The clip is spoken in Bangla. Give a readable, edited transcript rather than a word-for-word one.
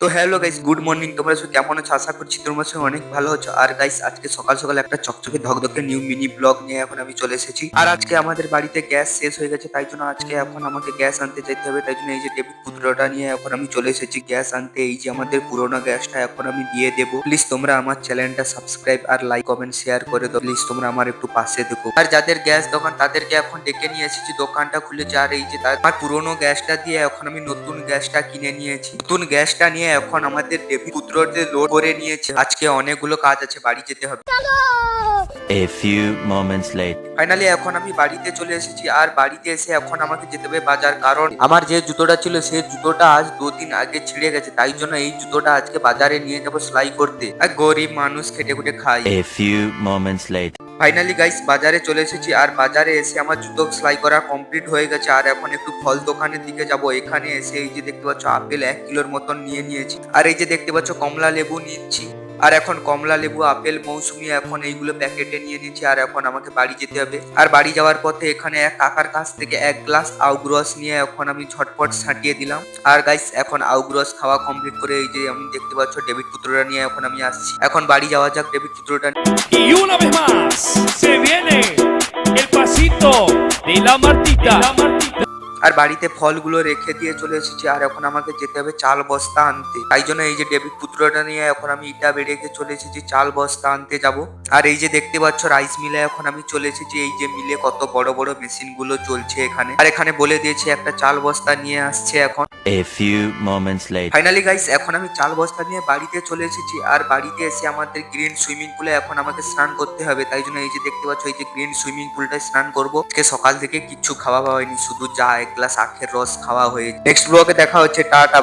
তো হ্যালো গাইস, গুড মর্নিং। তোমরা সব কেমন আছো? আশা করছি তোমরা সব অনেক ভালো আছো। আর গাইস, আজকে সকাল সকাল একটা চকচকে ধকধকে নিউ মিনি ব্লগ নিয়ে এখন আমি চলে এসেছি। আর আজকে আমাদের বাড়িতে গ্যাস শেষ হয়ে গেছে, তাই জন্য আজকে এখন আমাকে গ্যাস আনতে যেতে হবে। তাই জন্য এই যে ডেবিট পুত্রটা নিয়ে এখন আমি চলে এসেছি গ্যাস আনতে। এই যে আমাদের পুরোনো গ্যাসটা এখন আমি দিয়ে দেবো। প্লিজ তোমরা আমার চ্যানেলটা সাবস্ক্রাইব আর লাইক কমেন্ট শেয়ার করে দাও। প্লিজ তোমরা আমার একটু পাশে দেখো। আর যাদের গ্যাস দোকান তাদেরকে এখন ডেকে নিয়ে এসেছি, দোকানটা খুলেছে। আর এই যে আমার পুরোনো গ্যাসটা দিয়ে এখন আমি নতুন গ্যাসটা কিনে নিয়েছি। নতুন গ্যাসটা নিয়ে এখন আমাদের দেবী পুত্রদের লোড করে নিয়েছে। আজকে অনেকগুলো কাজ আছে, বাড়ি যেতে হবে। A few moments later. Finally এখন আমি বাড়িতে চলে এসেছি। আর বাড়িতে এসে এখন আমাকে যেতে হবে বাজার, কারণ আমার যে জুতোটা ছিল সেই জুতোটা আজ 2 দিন আগে ছিঁড়ে গেছে। তাই জন্য এই জুতোটা আজকে বাজারে নিয়ে যাবো সেলাই করতে। আর গরিব মানুষ খেটে খুটে খায়। A few moments later. Finally guys বাজারে চলে এসেছি। আর বাজারে এসে আমার জুতো সেলাই করা কমপ্লিট হয়ে গেছে। আর এখন একটু ফল দোকানের দিকে যাব। এখানে এসে এই যে দেখতে পাচ্ছ আপেল 1 কিলোর মতন নিয়ে নিয়েছি। আর এই যে দেখতে পাচ্ছ কমলা লেবু নিচ্ছি। আর এখন কমলা লেবু, আপেল, মৌসুমি এখন এইগুলো প্যাকেটে নিয়ে নিচ্ছি। আর এখন আমাকে বাড়ি যেতে হবে। আর বাড়ি যাওয়ার পথে এখানে এক কাকার কাছ থেকে 1 গ্লাস আউগ্রস নিয়ে এখন আমি ঝটপট ছাটিয়ে দিলাম। আর গাইস এখন আউগ্রস খাওয়া কমপ্লিট করে এই যে আমি দেখতে পাচ্ছ ডেভিড পুত্রটা নিয়ে এখন আমি আসছি। এখন বাড়ি যাওয়া যাক David পুত্রটা। Y una vez más se viene el pasito de la Martita. আর বাড়িতে ফলগুলো রেখে দিয়ে চলে এসেছি। আর এখন আমাকে যেতে হবে চাল বস্তা আনতে। তাই জন্য এই যে ডেভিড পুত্রটা নিয়ে এখন আমি ইটা বেড়েকে চলে এসেছি চাল বস্তা আনতে যাব। আর এই যে দেখতে পাচ্ছ রাইস মিলে এখন আমি চলে এসেছি। এই যে মিলে কত বড় বড় মেশিন গুলো চলছে এখানে। আর এখানে বলে দিয়েছে একটা চাল বস্তা নিয়ে আসছে এখন। A few moments later. Finally guys এখন আমি চাল বস্তা নিয়ে বাড়িতে চলে এসেছি। আর বাড়িতে এসে আমাদের গ্রিন সুইমিং পুলে এখন আমাকে স্নান করতে হবে। তাই জন্য এই যে দেখতে পাচ্ছ এই যে গ্রিন সুইমিং পুলটায় স্নান করবো। আজকে সকাল থেকে কিচ্ছু খাওয়া হয়নি, শুধু যা 1 গ্লাস আখের রস খাওয়া হয়েছে। নেক্সট ব্লগে দেখা হচ্ছে, টাটা।